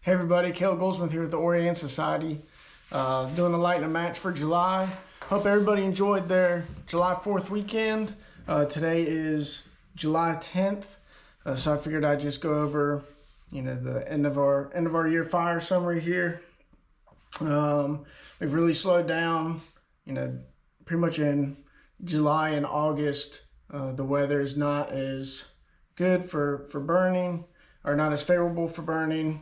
Hey everybody, Goldsmith here with the Orient Society, doing the lighting a match for July. Hope everybody enjoyed their July 4th weekend. Today is July 10th, so I figured I'd just go over, the end of our year fire summary here. We've really slowed down, pretty much in July and August. The weather is not as good for burning, or not as favorable for burning.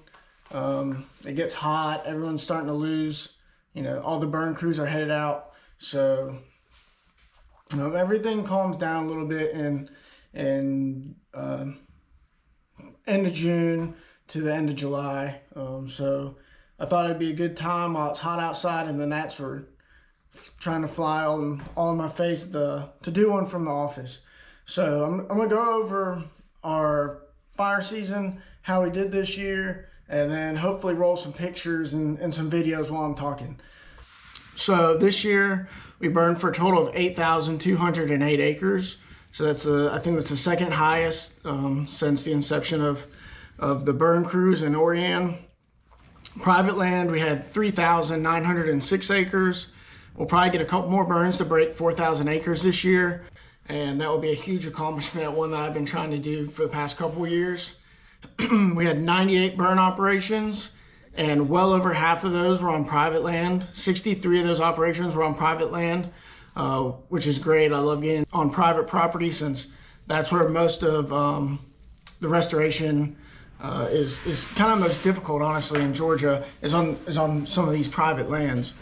It gets hot, everyone's starting to lose, all the burn crews are headed out, so everything calms down a little bit in end of June to the end of July. So I thought it'd be a good time while it's hot outside and the gnats were trying to fly all in my face to do one from the office. So I'm gonna go over our fire season, how we did this year, and then hopefully roll some pictures and some videos while I'm talking. So this year we burned for a total of 8,208 acres. So I think that's the second highest since the inception of the burn crews in Orion. Private land, we had 3,906 acres. We'll probably get a couple more burns to break 4,000 acres this year. And that will be a huge accomplishment, one that I've been trying to do for the past couple of years. We had 98 burn operations, and well over half of those were on private land. 63 of those operations were on private land, which is great. I love getting on private property since that's where most of the restoration is kind of most difficult, honestly, in Georgia, is on some of these private lands.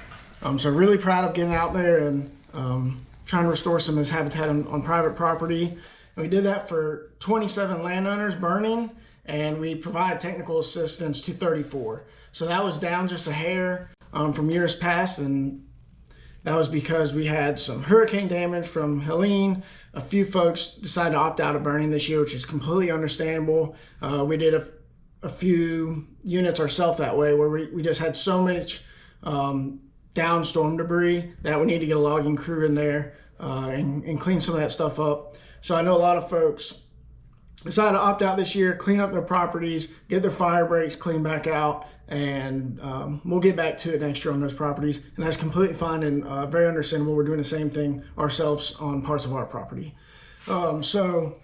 So really proud of getting out there and trying to restore some of this habitat on private property. And we did that for 27 landowners burning, and we provide technical assistance to 34. So that was down just a hair from years past, and that was because we had some hurricane damage from Helene. A few folks decided to opt out of burning this year, which is completely understandable. We did a few units ourselves that way, where we just had so much down storm debris that we need to get a logging crew in there and clean some of that stuff up. So I know a lot of folks decided to opt out this year, clean up their properties, get their fire breaks cleaned back out, and we'll get back to it next year on those properties. And that's completely fine and very understandable. We're doing the same thing ourselves on parts of our property. So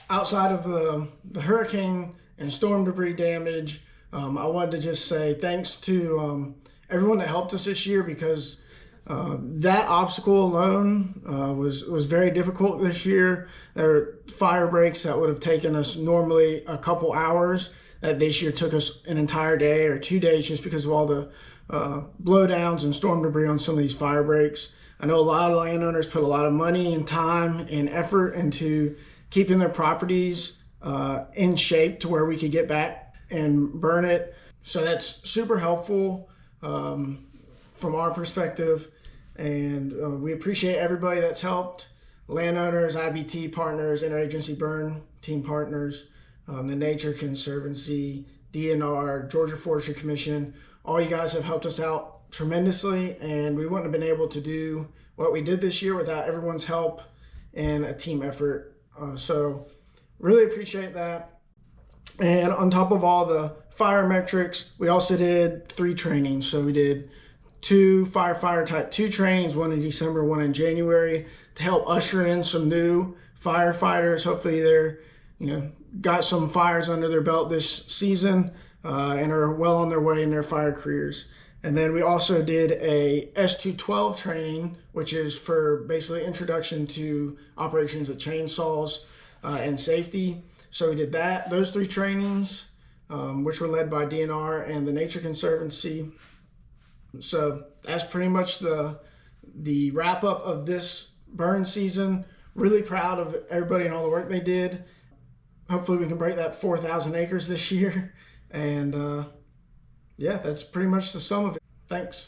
outside of the hurricane and storm debris damage, I wanted to just say thanks to everyone that helped us this year, because that obstacle alone was very difficult this year. There were fire breaks that would have taken us normally a couple hours that this year took us an entire day or 2 days, just because of all the blowdowns and storm debris on some of these fire breaks. I know a lot of landowners put a lot of money and time and effort into keeping their properties in shape to where we could get back and burn it. So that's super helpful from our perspective. And we appreciate everybody that's helped: landowners, IBT partners, interagency burn team partners, the Nature Conservancy, DNR, Georgia Forestry Commission. All you guys have helped us out tremendously, and we wouldn't have been able to do what we did this year without everyone's help and a team effort. So really appreciate that. And on top of all the fire metrics, we also did 3 trainings. So we did 2 firefighter type 2 trainings, one in December, one in January, to help usher in some new firefighters. Hopefully they're, got some fires under their belt this season and are well on their way in their fire careers. And then we also did a S212 training, which is for basically introduction to operations of chainsaws and safety. So we did those 3 trainings, which were led by DNR and the Nature Conservancy. So that's pretty much the wrap up of this burn season. Really proud of everybody and all the work they did. Hopefully we can break that 4,000 acres this year. And yeah, that's pretty much the sum of it. Thanks.